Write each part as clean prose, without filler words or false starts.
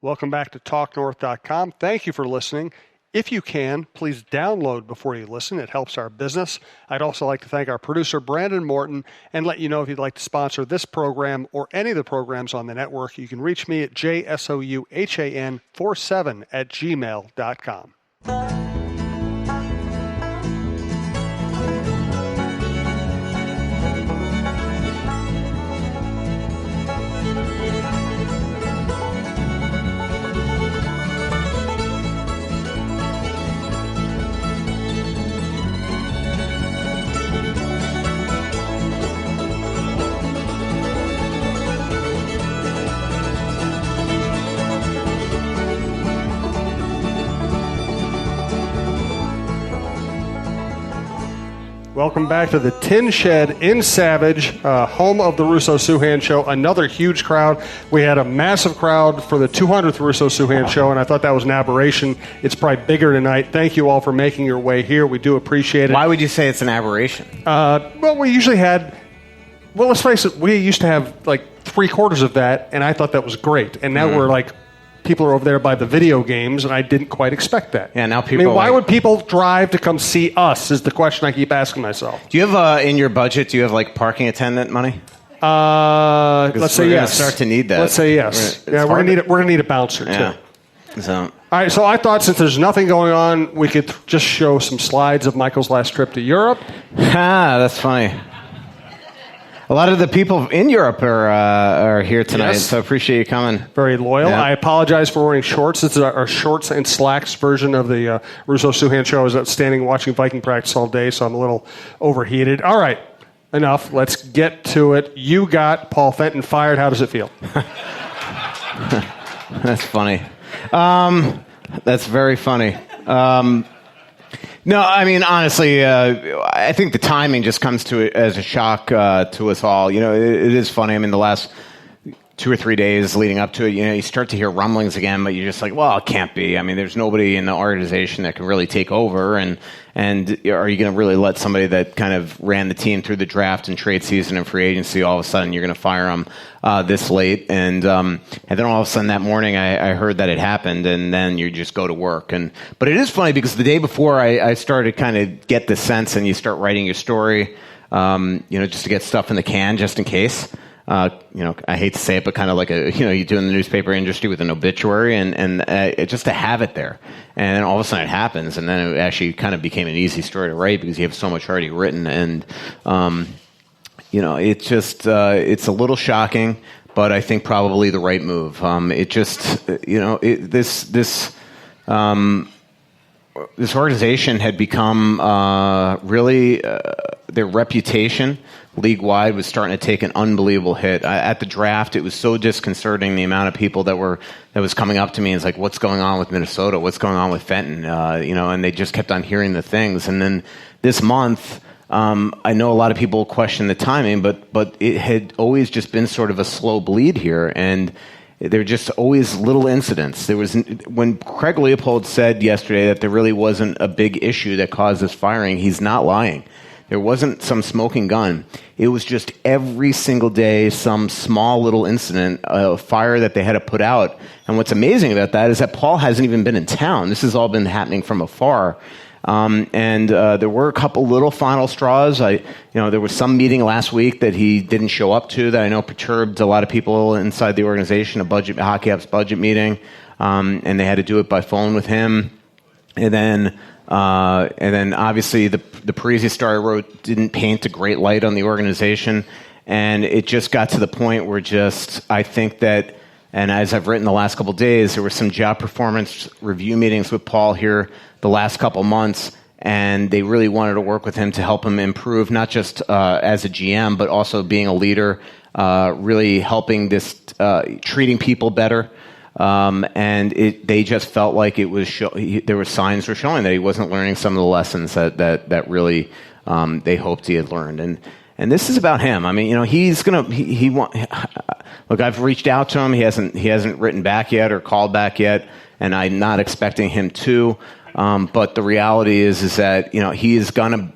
Welcome back to TalkNorth.com. Thank you for listening. If you can, please download before you listen. It helps our business. I'd also like to thank our producer, Brandon Morton, and let you know if you'd like to sponsor this program or any of the programs on the network, you can reach me at jsouhan47@gmail.com. Welcome back to the Tin Shed in Savage, home of the Russo-Souhan show. Another huge crowd. We had a massive crowd for the 200th Russo-Souhan show, and I thought that was an aberration. It's probably bigger tonight. Thank you all for making your way here. We do appreciate it. Why would you say it's an aberration? Well, we usually had... Well, let's face it, we used to have like 3/4 of that, and I thought that was great. And now we're like... People are over there by the video games, and I didn't quite expect that. Yeah, now people. Why would people drive to come see us? Is the question I keep asking myself. Do you have in your budget? Do you have like parking attendant money? Let's say yes. Start to need that. Let's say yes. We're gonna need a bouncer too. So. All right. So I thought since there's nothing going on, we could just show some slides of Michael's last trip to Europe. That's funny. A lot of the people in Europe are here tonight, so I appreciate you coming. Very loyal. Yeah. I apologize for wearing shorts. This is our shorts and slacks version of the Russo-Souhan show. I was outstanding watching Viking practice all day, so I'm a little overheated. All right, enough. Let's get to it. You got Paul Fenton fired. How does it feel? That's funny. That's very funny. No, I mean, honestly, I think the timing just comes to it as a shock to us all. You know, it is funny. I mean, the last 2 or 3 days leading up to it, you start to hear rumblings again, but you're just like, well, it can't be. I mean, there's nobody in the organization that can really take over, and are you going to really let somebody that kind of ran the team through the draft and trade season and free agency, all of a sudden you're going to fire them this late? And then all of a sudden that morning I heard that it happened, and then you just go to work. But it is funny because the day before I started to kind of get the sense, and you start writing your story, just to get stuff in the can just in case. I hate to say it, but kind of like you do in the newspaper industry with an obituary, and just to have it there. And then all of a sudden it happens, and then it actually kind of became an easy story to write because you have so much already written. And, it's just, it's a little shocking, but I think probably the right move. This organization had become really their reputation league-wide was starting to take an unbelievable hit. At the draft, it was so disconcerting, the amount of people that was coming up to me and was like, what's going on with Minnesota? What's going on with Fenton? And they just kept on hearing the things. And then this month, I know a lot of people question the timing, but it had always just been sort of a slow bleed here, and there were just always little incidents. When Craig Leopold said yesterday that there really wasn't a big issue that caused this firing, he's not lying. There wasn't some smoking gun. It was just every single day some small little incident, a fire that they had to put out. And what's amazing about that is that Paul hasn't even been in town. This has all been happening from afar. There were a couple little final straws. There was some meeting last week that he didn't show up to that I know perturbed a lot of people inside the organization, Hockey App's budget meeting, and they had to do it by phone with him. And then obviously the Parisi story I wrote didn't paint a great light on the organization, and it just got to the point where I think that, and as I've written the last couple of days, there were some job performance review meetings with Paul here the last couple months, and they really wanted to work with him to help him improve, not just as a GM, but also being a leader, really helping this, treating people better. They just felt like it was there were signs were showing that he wasn't learning some of the lessons that really they hoped he had learned. And this is about him. I mean, look, I've reached out to him. He hasn't written back yet or called back yet, and I'm not expecting him to. But the reality is that he is gonna.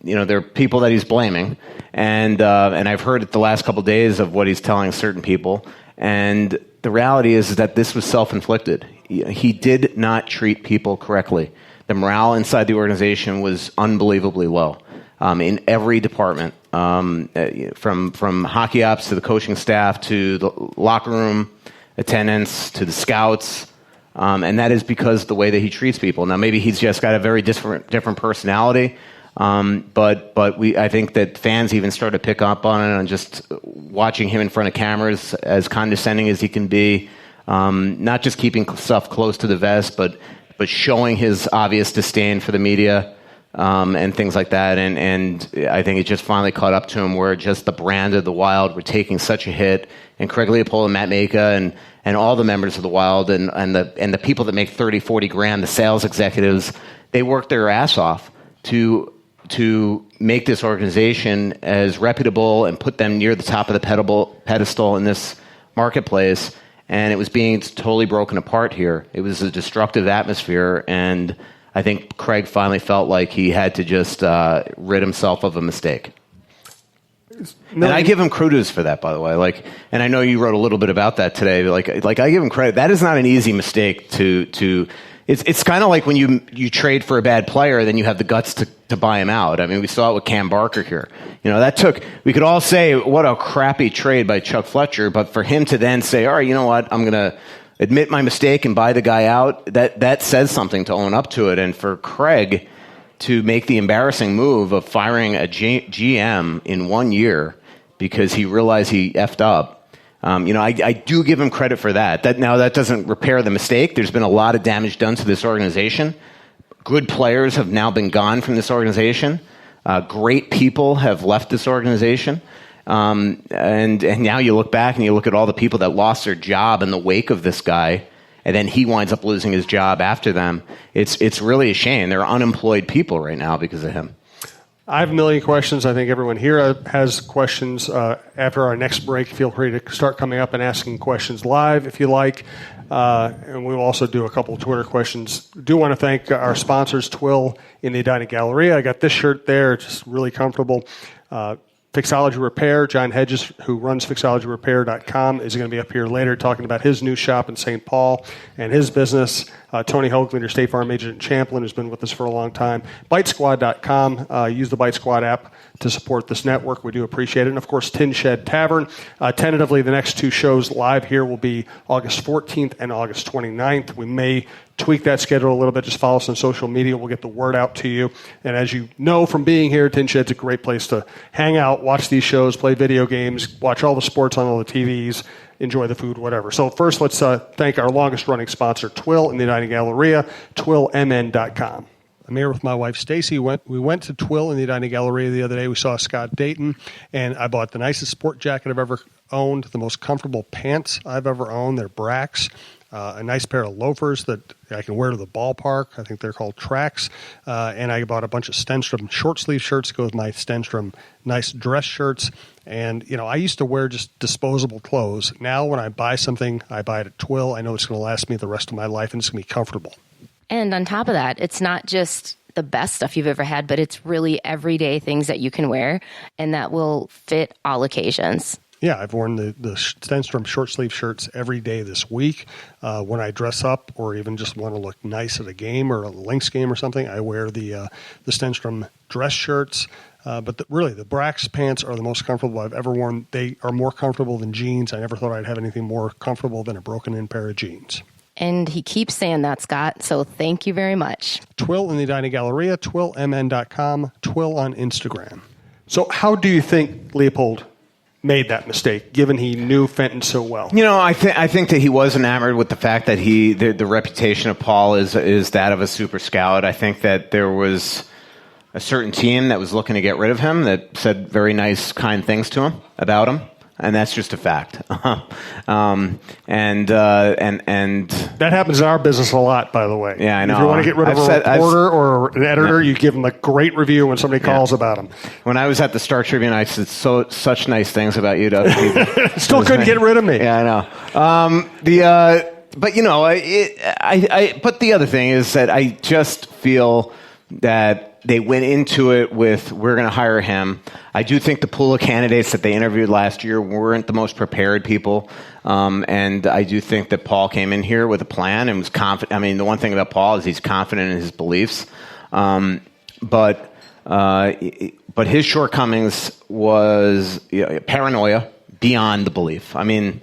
There are people that he's blaming, and I've heard it the last couple of days of what he's telling certain people. And the reality is that this was self-inflicted. He did not treat people correctly. The morale inside the organization was unbelievably low in every department, from hockey ops to the coaching staff to the locker room attendants to the scouts. And that is because of the way that he treats people. Now, maybe he's just got a very different personality, but I think that fans even started to pick up on it, on just watching him in front of cameras, as condescending as he can be, not just keeping stuff close to the vest, but showing his obvious disdain for the media and things like that. And I think it just finally caught up to him, where just the brand of the Wild were taking such a hit, and Craig Leopold and Matt Maka and all the members of the Wild and the people that make 30, 40 grand, the sales executives, they worked their ass off to make this organization as reputable and put them near the top of the pedestal in this marketplace. And it was being totally broken apart here. It was a destructive atmosphere, and I think Craig finally felt like he had to just rid himself of a mistake. And I give him kudos for that, by the way. And I know you wrote a little bit about that today. Like I give him credit. That is not an easy mistake to. It's kind of like when you trade for a bad player, then you have the guts to buy him out. I mean, we saw it with Cam Barker here. We could all say what a crappy trade by Chuck Fletcher, but for him to then say, all right, you know what, I'm going to admit my mistake and buy the guy out, that says something to own up to it. And for Craig to make the embarrassing move of firing a GM in 1 year because he realized he effed up, I do give him credit for that. Now, that doesn't repair the mistake. There's been a lot of damage done to this organization. Good players have now been gone from this organization. Great people have left this organization. And now you look back and you look at all the people that lost their job in the wake of this guy, and then he winds up losing his job after them. It's really a shame. There are unemployed people right now because of him. I have a million questions. I think everyone here has questions. After our next break, feel free to start coming up and asking questions live if you like. And we'll also do a couple of Twitter questions. Do want to thank our sponsors, Twill in the Edina Galleria. I got this shirt there. It's just really comfortable. Fixology Repair, John Hedges, who runs fixologyrepair.com, is going to be up here later talking about his new shop in St. Paul and his business. Tony Hoaglund, your State Farm agent in Champlin, who's been with us for a long time. Bitesquad.com. Use the Bitesquad app to support this network. We do appreciate it. And, of course, Tin Shed Tavern. Tentatively, the next two shows live here will be August 14th and August 29th. We may tweak that schedule a little bit. Just follow us on social media. We'll get the word out to you. And as you know from being here, Tin Shed's a great place to hang out, watch these shows, play video games, watch all the sports on all the TVs, enjoy the food, whatever. So first, let's thank our longest-running sponsor, Twill in the Edina Galleria, twillmn.com. I'm here with my wife, Stacy. We went to Twill in the Edina Galleria the other day. We saw Scott Dayton, and I bought the nicest sport jacket I've ever owned, the most comfortable pants I've ever owned. They're Brax. A nice pair of loafers that I can wear to the ballpark. I think they're called Tracks. And I bought a bunch of Stenstrom short sleeve shirts to go with my Stenstrom nice dress shirts. And, I used to wear just disposable clothes. Now when I buy something, I buy it at Twill. I know it's going to last me the rest of my life, and it's going to be comfortable. And on top of that, it's not just the best stuff you've ever had, but it's really everyday things that you can wear and that will fit all occasions. Yeah, I've worn the Stenstrom short sleeve shirts every day this week. When I dress up or even just want to look nice at a game or a Lynx game or something, I wear the Stenstrom dress shirts. But really, the Brax pants are the most comfortable I've ever worn. They are more comfortable than jeans. I never thought I'd have anything more comfortable than a broken-in pair of jeans. And he keeps saying that, Scott, so thank you very much. Twill in the Edina Galleria, twillmn.com, Twill on Instagram. So how do you think Leopold made that mistake, given he knew Fenton so well? I think that he was enamored with the fact that the reputation of Paul is that of a super scout. I think that there was a certain team that was looking to get rid of him that said very nice, kind things to him about him. And that's just a fact. And that happens in our business a lot, by the way. Yeah, I know. If you want to get rid of a reporter or an editor, you give them a great review when somebody calls about them. When I was at the Star Tribune, I said such nice things about you to other people. Still couldn't get rid of me. Yeah, I know. But but the other thing is that I just feel that they went into it with, we're going to hire him. I do think the pool of candidates that they interviewed last year weren't the most prepared people. And I do think that Paul came in here with a plan and was confident. I mean, the one thing about Paul is he's confident in his beliefs. But his shortcomings was paranoia beyond the belief. I mean,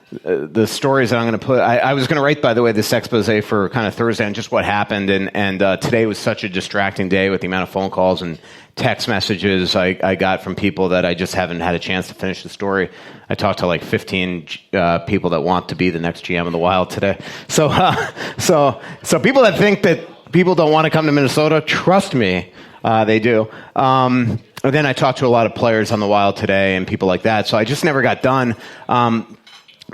the stories that I'm going to put, I was going to write, by the way, this expose for kind of Thursday on just what happened, and today was such a distracting day with the amount of phone calls and text messages I got from people that I just haven't had a chance to finish the story. I talked to like 15 people that want to be the next GM of the Wild today. So people that think that people don't want to come to Minnesota, trust me, they do. And then I talked to a lot of players on the Wild today and people like that, so I just never got done.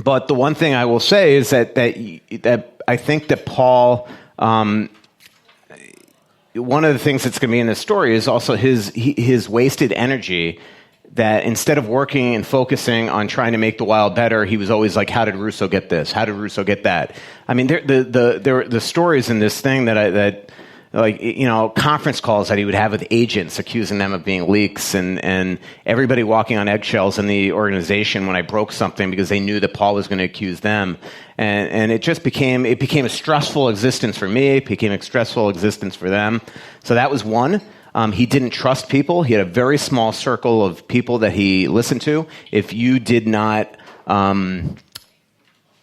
But the one thing I will say is that I think that Paul, one of the things that's going to be in this story is also his wasted energy. That instead of working and focusing on trying to make the Wild better, he was always like, "How did Russo get this? How did Russo get that?" I mean, the stories in this thing that conference calls that he would have with agents accusing them of being leaks, and everybody walking on eggshells in the organization when I broke something because they knew that Paul was going to accuse them. And it just became a stressful existence for me. It became a stressful existence for them. So that was one. He didn't trust people. He had a very small circle of people that he listened to. If you did not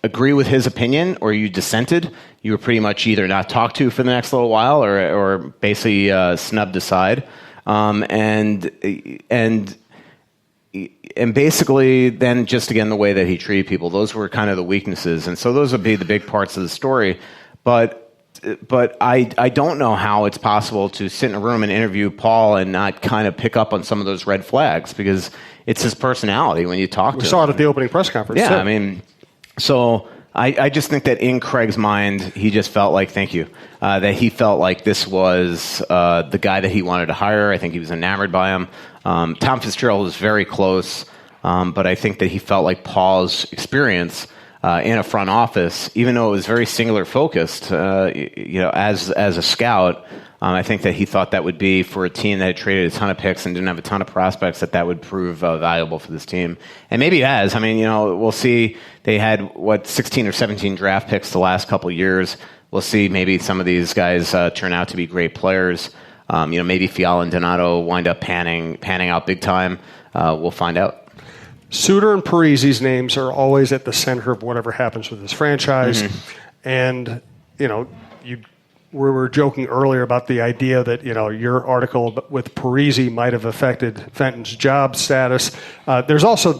agree with his opinion or you dissented, you were pretty much either not talked to for the next little while or basically snubbed aside. And basically then just, again, the way that he treated people, those were kind of the weaknesses. And so those would be the big parts of the story. But I don't know how it's possible to sit in a room and interview Paul and not kind of pick up on some of those red flags, because it's his personality when you talk to him. We saw it at the opening press conference. Yeah, too. I mean, so I just think that in Craig's mind, he just felt like, thank you, that he felt like this was the guy that he wanted to hire. I think he was enamored by him. Tom Fitzgerald was very close, but I think that he felt like Paul's experience in a front office, even though it was very singular focused, as a scout, I think that he thought that would be, for a team that had traded a ton of picks and didn't have a ton of prospects, that would prove valuable for this team. And maybe it has. I mean, we'll see. They had, 16 or 17 draft picks the last couple of years. We'll see. Maybe some of these guys turn out to be great players. Maybe Fiala and Donato wind up panning out big time. We'll find out. Suter and Parisi's names are always at the center of whatever happens with this franchise. Mm-hmm. And, we were joking earlier about the idea that, your article with Parisi might have affected Fenton's job status. There's also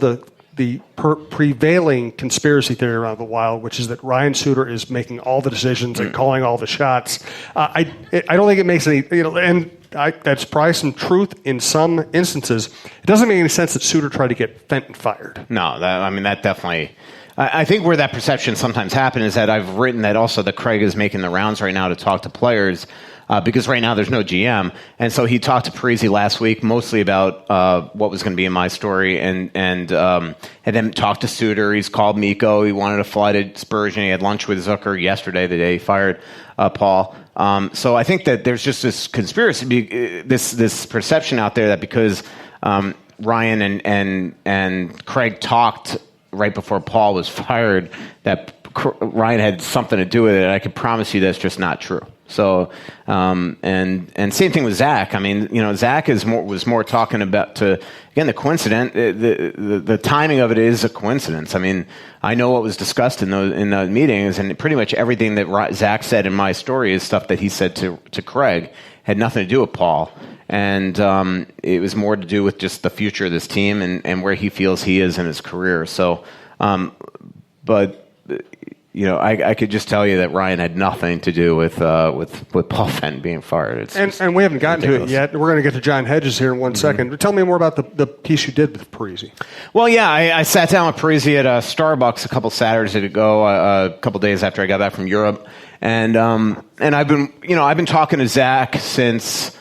the prevailing conspiracy theory around the Wild, which is that Ryan Suter is making all the decisions and calling all the shots. I don't think it makes any, that's probably some truth in some instances. It doesn't make any sense that Suter tried to get Fenton fired. No, that definitely. I think where that perception sometimes happens is that I've written that also that Craig is making the rounds right now to talk to players, because right now there's no GM. And so he talked to Parisi last week mostly about what was going to be in my story, and then talked to Suter. He's called Mikko. He wanted to fly to Spurgeon. He had lunch with Zucker yesterday, the day he fired Paul. So I think that there's just this conspiracy, this perception out there that because Ryan and Craig talked right before Paul was fired, that Ryan had something to do with it. And I can promise you that's just not true. So, and same thing with Zach. I mean, Zach was more talking about the coincidence. The timing of it is a coincidence. I mean, I know what was discussed in those meetings, and pretty much everything that Zach said in my story is stuff that he said to Craig, had nothing to do with Paul. And it was more to do with just the future of this team and where he feels he is in his career. So, I could just tell you that Ryan had nothing to do with Paul Fenton being fired. And we haven't gotten to it yet. We're going to get to John Hedges here in one second. Tell me more about the piece you did with Parisi. Well, yeah, I sat down with Parisi at Starbucks a couple Saturdays ago, a couple days after I got back from Europe, and I've been talking to Zach since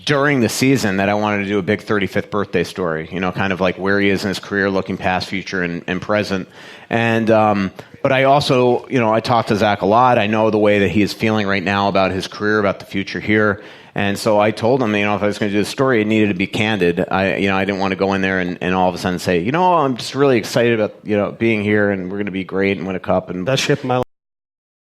during the season that I wanted to do a big 35th birthday story, kind of like where he is in his career, looking past, future, and present. And But I also, I talked to Zach a lot. I know the way that he is feeling right now about his career, about the future here. And so I told him, if I was going to do the story, it needed to be candid. I didn't want to go in there and all of a sudden say, I'm just really excited about, being here and we're going to be great and win a cup. And Best ship in my life.